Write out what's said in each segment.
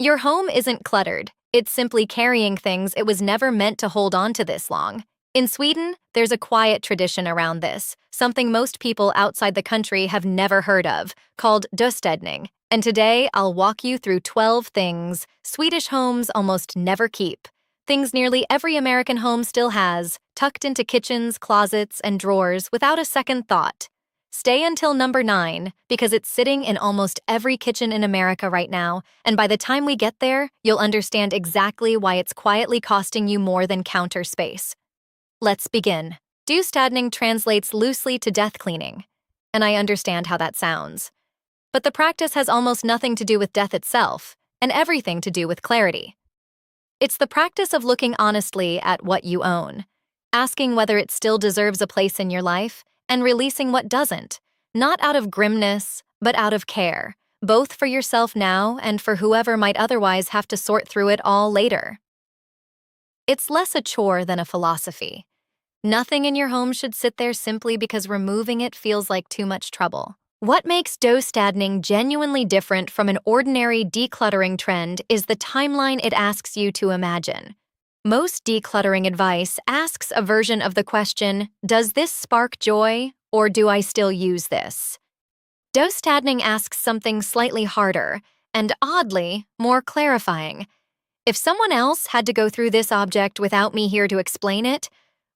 Your home isn't cluttered. It's simply carrying things it was never meant to hold on to this long. In Sweden, there's a quiet tradition around this, something most people outside the country have never heard of, called Döstädning. And today, I'll walk you through 12 things Swedish homes almost never keep. Things nearly every American home still has, tucked into kitchens, closets, and drawers without a second thought. Stay until number 9, because it's sitting in almost every kitchen in America right now, and by the time we get there, you'll understand exactly why it's quietly costing you more than counter space. Let's begin. Döstädning translates loosely to death cleaning, and I understand how that sounds. But the practice has almost nothing to do with death itself, and everything to do with clarity. It's the practice of looking honestly at what you own, asking whether it still deserves a place in your life, and releasing what doesn't, not out of grimness, but out of care, both for yourself now and for whoever might otherwise have to sort through it all later. It's less a chore than a philosophy. Nothing in your home should sit there simply because removing it feels like too much trouble. What makes Döstädning genuinely different from an ordinary decluttering trend is the timeline it asks you to imagine. Most decluttering advice asks a version of the question, does this spark joy, or do I still use this? Döstädning asks something slightly harder, and oddly, more clarifying. If someone else had to go through this object without me here to explain it,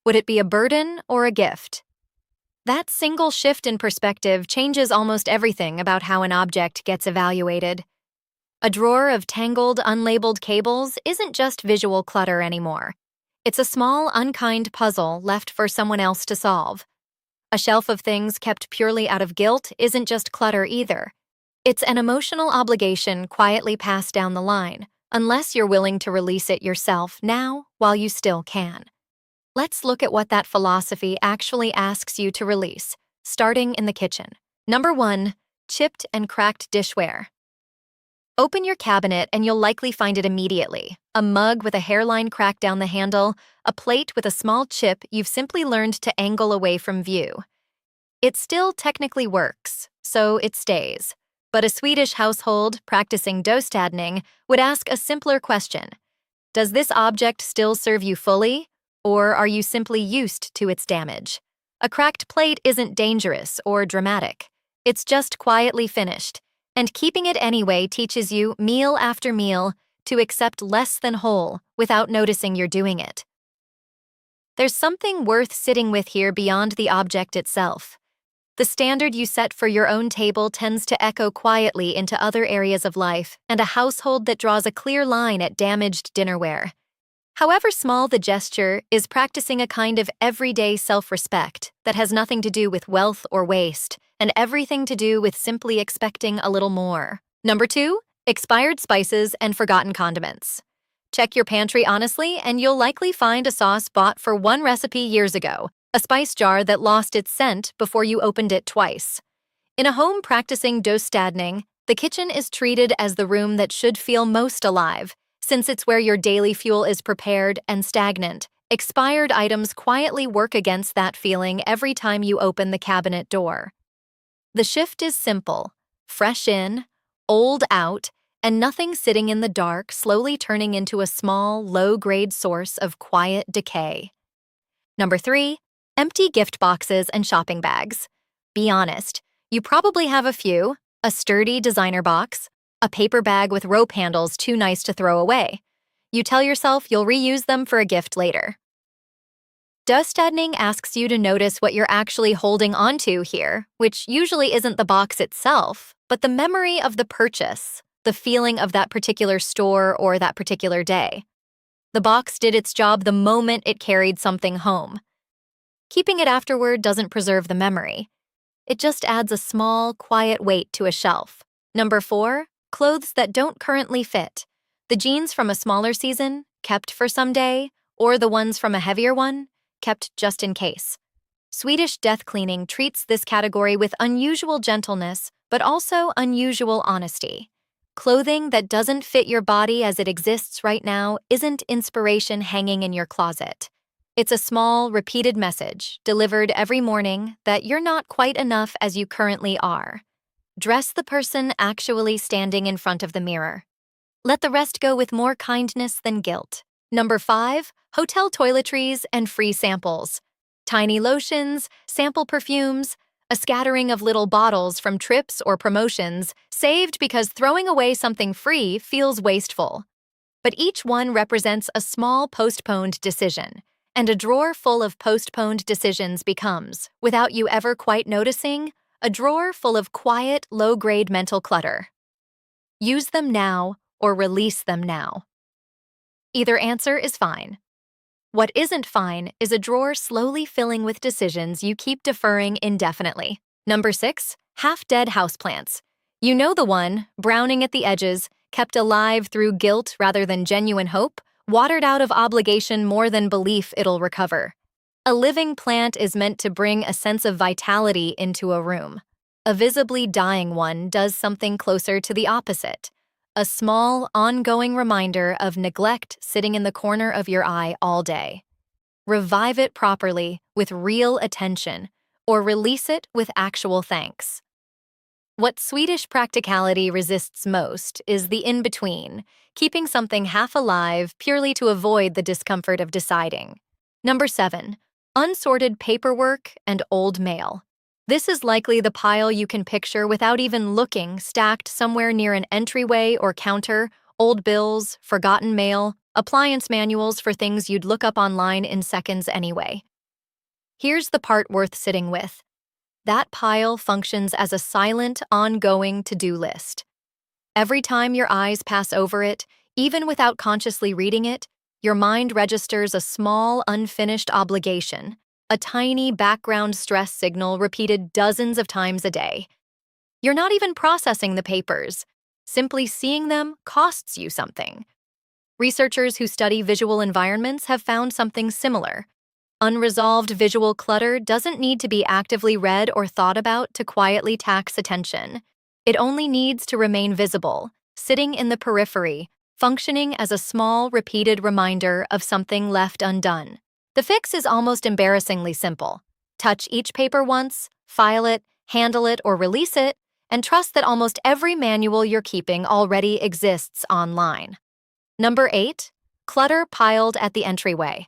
would it be a burden or a gift? That single shift in perspective changes almost everything about how an object gets evaluated. A drawer of tangled, unlabeled cables isn't just visual clutter anymore. It's a small, unkind puzzle left for someone else to solve. A shelf of things kept purely out of guilt isn't just clutter either. It's an emotional obligation quietly passed down the line, unless you're willing to release it yourself now while you still can. Let's look at what that philosophy actually asks you to release, starting in the kitchen. Number 1, chipped and cracked dishware. Open your cabinet and you'll likely find it immediately. A mug with a hairline crack down the handle, a plate with a small chip you've simply learned to angle away from view. It still technically works, so it stays. But a Swedish household practicing Döstädning would ask a simpler question. Does this object still serve you fully, or are you simply used to its damage? A cracked plate isn't dangerous or dramatic. It's just quietly finished. And keeping it anyway teaches you, meal after meal, to accept less than whole without noticing you're doing it. There's something worth sitting with here beyond the object itself. The standard you set for your own table tends to echo quietly into other areas of life, and a household that draws a clear line at damaged dinnerware. However small the gesture is practicing a kind of everyday self-respect that has nothing to do with wealth or waste, and everything to do with simply expecting a little more. Number 2, expired spices and forgotten condiments. Check your pantry honestly, and you'll likely find a sauce bought for one recipe years ago, a spice jar that lost its scent before you opened it twice. In a home practicing Döstädning, the kitchen is treated as the room that should feel most alive, since it's where your daily fuel is prepared and stagnant. Expired items quietly work against that feeling every time you open the cabinet door. The shift is simple: fresh in, old out, and nothing sitting in the dark, slowly turning into a small, low-grade source of quiet decay. Number 3, empty gift boxes and shopping bags. Be honest, you probably have a few: a sturdy designer box, a paper bag with rope handles too nice to throw away. You tell yourself you'll reuse them for a gift later. Döstädning asks you to notice what you're actually holding onto here, which usually isn't the box itself, but the memory of the purchase, the feeling of that particular store or that particular day. The box did its job the moment it carried something home. Keeping it afterward doesn't preserve the memory. It just adds a small, quiet weight to a shelf. Number 4, clothes that don't currently fit. The jeans from a smaller season, kept for someday, or the ones from a heavier one, kept just in case. Swedish death cleaning treats this category with unusual gentleness, but also unusual honesty. Clothing that doesn't fit your body as it exists right now isn't inspiration hanging in your closet. It's a small, repeated message, delivered every morning, that you're not quite enough as you currently are. Dress the person actually standing in front of the mirror. Let the rest go with more kindness than guilt. Number 5, hotel toiletries and free samples. Tiny lotions, sample perfumes, a scattering of little bottles from trips or promotions, saved because throwing away something free feels wasteful. But each one represents a small postponed decision, and a drawer full of postponed decisions becomes, without you ever quite noticing, a drawer full of quiet, low-grade mental clutter. Use them now or release them now. Either answer is fine. What isn't fine is a drawer slowly filling with decisions you keep deferring indefinitely. Number 6, half-dead houseplants. You know the one, browning at the edges, kept alive through guilt rather than genuine hope, watered out of obligation more than belief it'll recover. A living plant is meant to bring a sense of vitality into a room. A visibly dying one does something closer to the opposite. A small, ongoing reminder of neglect sitting in the corner of your eye all day. Revive it properly with real attention, or release it with actual thanks. What Swedish practicality resists most is the in-between, keeping something half alive purely to avoid the discomfort of deciding. Number 7, unsorted paperwork and old mail. This is likely the pile you can picture without even looking, stacked somewhere near an entryway or counter, old bills, forgotten mail, appliance manuals for things you'd look up online in seconds anyway. Here's the part worth sitting with. That pile functions as a silent, ongoing to-do list. Every time your eyes pass over it, even without consciously reading it, your mind registers a small, unfinished obligation, a tiny background stress signal repeated dozens of times a day. You're not even processing the papers. Simply seeing them costs you something. Researchers who study visual environments have found something similar. Unresolved visual clutter doesn't need to be actively read or thought about to quietly tax attention. It only needs to remain visible, sitting in the periphery, functioning as a small, repeated reminder of something left undone. The fix is almost embarrassingly simple. Touch each paper once, file it, handle it, or release it, and trust that almost every manual you're keeping already exists online. Number 8, clutter piled at the entryway.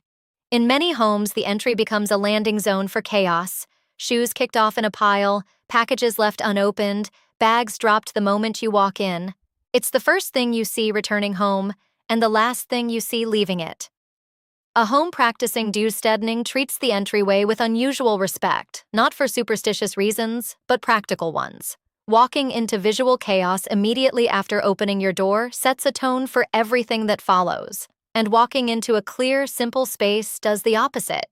In many homes, the entry becomes a landing zone for chaos. Shoes kicked off in a pile, packages left unopened, bags dropped the moment you walk in. It's the first thing you see returning home, and the last thing you see leaving it. A home practicing Döstädning treats the entryway with unusual respect, not for superstitious reasons, but practical ones. Walking into visual chaos immediately after opening your door sets a tone for everything that follows, and walking into a clear, simple space does the opposite.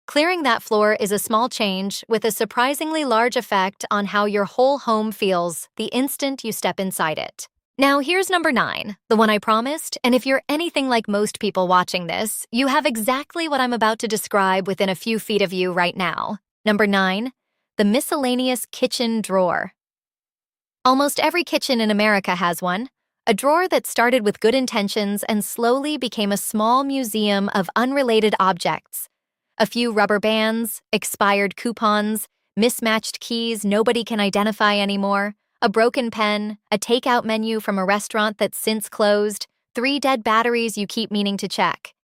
Clearing that floor is a small change with a surprisingly large effect on how your whole home feels the instant you step inside it. Now here's number 9, the one I promised, and if you're anything like most people watching this, you have exactly what I'm about to describe within a few feet of you right now. Number 9, the miscellaneous kitchen drawer. Almost every kitchen in America has one, a drawer that started with good intentions and slowly became a small museum of unrelated objects. A few rubber bands, expired coupons, mismatched keys nobody can identify anymore, a broken pen, a takeout menu from a restaurant that's since closed, 3 dead batteries you keep meaning to check.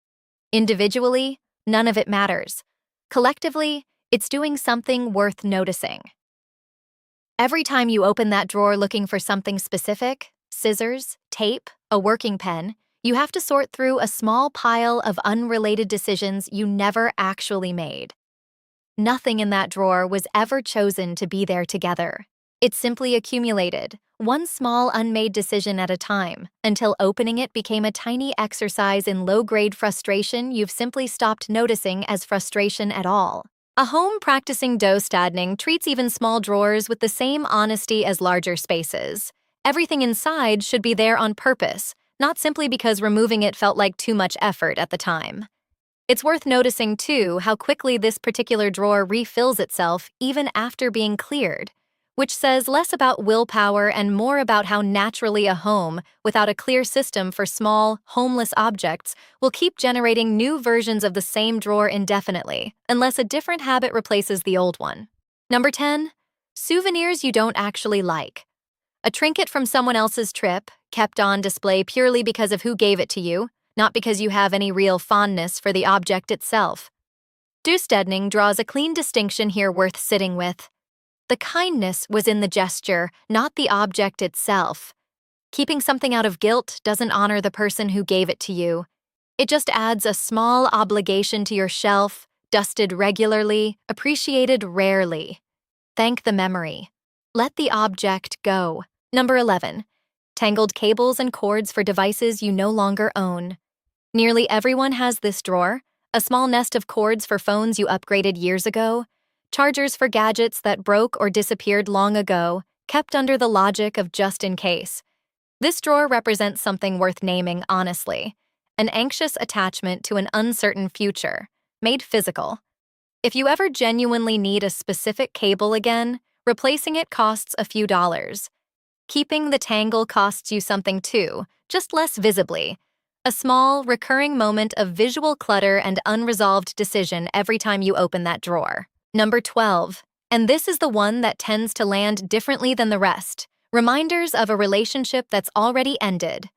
Individually, none of it matters. Collectively, it's doing something worth noticing. Every time you open that drawer looking for something specific, scissors, tape, a working pen, you have to sort through a small pile of unrelated decisions you never actually made. Nothing in that drawer was ever chosen to be there together. It simply accumulated, one small unmade decision at a time, until opening it became a tiny exercise in low-grade frustration you've simply stopped noticing as frustration at all. A home practicing Döstädning treats even small drawers with the same honesty as larger spaces. Everything inside should be there on purpose, not simply because removing it felt like too much effort at the time. It's worth noticing, too, how quickly this particular drawer refills itself even after being cleared, which says less about willpower and more about how naturally a home, without a clear system for small, homeless objects, will keep generating new versions of the same drawer indefinitely, unless a different habit replaces the old one. Number 10, souvenirs you don't actually like. A trinket from someone else's trip, kept on display purely because of who gave it to you, not because you have any real fondness for the object itself. Döstädning draws a clean distinction here worth sitting with. The kindness was in the gesture, not the object itself. Keeping something out of guilt doesn't honor the person who gave it to you. It just adds a small obligation to your shelf, dusted regularly, appreciated rarely. Thank the memory. Let the object go. Number 11. Tangled cables and cords for devices you no longer own. Nearly everyone has this drawer, a small nest of cords for phones you upgraded years ago, chargers for gadgets that broke or disappeared long ago, kept under the logic of just in case. This drawer represents something worth naming honestly, an anxious attachment to an uncertain future, made physical. If you ever genuinely need a specific cable again, replacing it costs a few dollars. Keeping the tangle costs you something too, just less visibly. A small, recurring moment of visual clutter and unresolved decision every time you open that drawer. Number 12. And this is the one that tends to land differently than the rest. Reminders of a relationship that's already ended.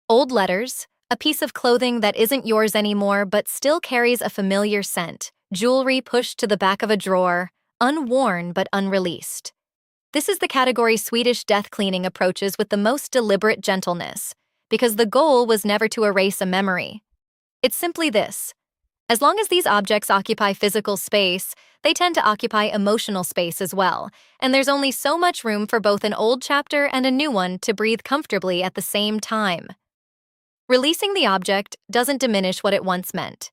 Old letters, a piece of clothing that isn't yours anymore but still carries a familiar scent, jewelry pushed to the back of a drawer, unworn but unreleased. This is the category Swedish death cleaning approaches with the most deliberate gentleness, because the goal was never to erase a memory. It's simply this. As long as these objects occupy physical space, they tend to occupy emotional space as well, and there's only so much room for both an old chapter and a new one to breathe comfortably at the same time. Releasing the object doesn't diminish what it once meant.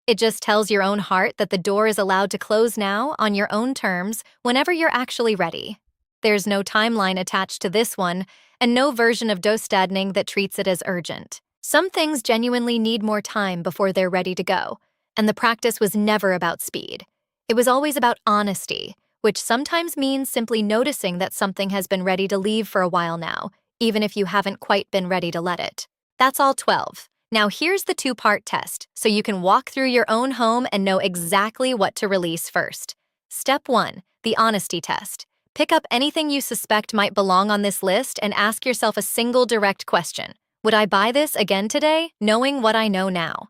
It just tells your own heart that the door is allowed to close now on your own terms whenever you're actually ready. There's no timeline attached to this one, and no version of Döstädning that treats it as urgent. Some things genuinely need more time before they're ready to go, and the practice was never about speed. It was always about honesty, which sometimes means simply noticing that something has been ready to leave for a while now, even if you haven't quite been ready to let it. That's all 12. Now here's the two-part test, so you can walk through your own home and know exactly what to release first. Step 1. The honesty test. Pick up anything you suspect might belong on this list and ask yourself a single direct question. Would I buy this again today, knowing what I know now?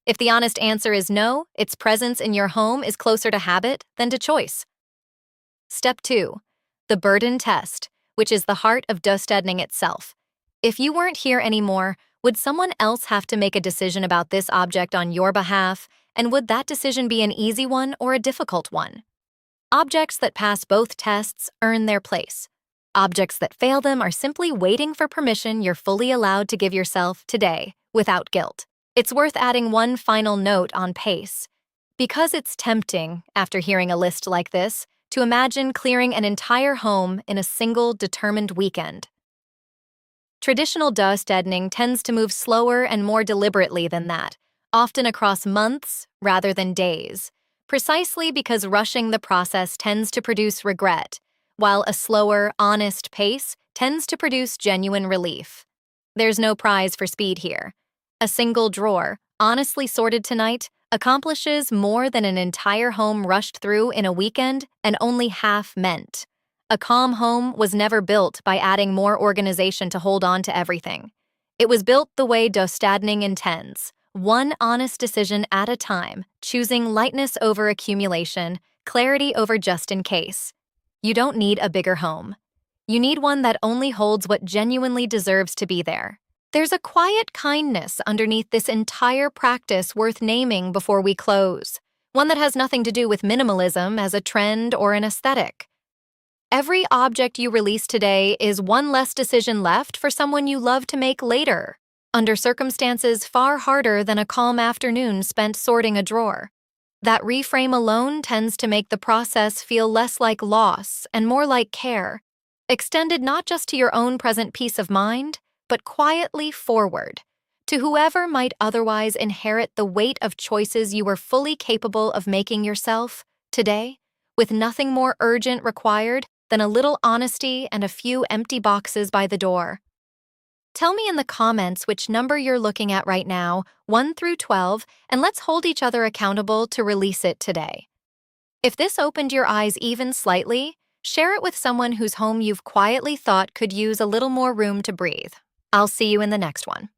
If the honest answer is no, its presence in your home is closer to habit than to choice. Step 2. The burden test, which is the heart of Döstädning itself. If you weren't here anymore, would someone else have to make a decision about this object on your behalf, and would that decision be an easy one or a difficult one? Objects that pass both tests earn their place. Objects that fail them are simply waiting for permission you're fully allowed to give yourself today, without guilt. It's worth adding one final note on pace. Because it's tempting, after hearing a list like this, to imagine clearing an entire home in a single determined weekend. Traditional Döstädning tends to move slower and more deliberately than that, often across months rather than days, precisely because rushing the process tends to produce regret, while a slower, honest pace tends to produce genuine relief. There's no prize for speed here. A single drawer, honestly sorted tonight, accomplishes more than an entire home rushed through in a weekend and only half meant. A calm home was never built by adding more organization to hold on to everything. It was built the way Döstädning intends, one honest decision at a time, choosing lightness over accumulation, clarity over just in case. You don't need a bigger home. You need one that only holds what genuinely deserves to be there. There's a quiet kindness underneath this entire practice worth naming before we close, one that has nothing to do with minimalism as a trend or an aesthetic. Every object you release today is one less decision left for someone you love to make later, under circumstances far harder than a calm afternoon spent sorting a drawer. That reframe alone tends to make the process feel less like loss and more like care, extended not just to your own present peace of mind, but quietly forward, to whoever might otherwise inherit the weight of choices you were fully capable of making yourself today, with nothing more urgent required than a little honesty and a few empty boxes by the door. Tell me in the comments which number you're looking at right now, 1 through 12, and let's hold each other accountable to release it today. If this opened your eyes even slightly, share it with someone whose home you've quietly thought could use a little more room to breathe. I'll see you in the next one.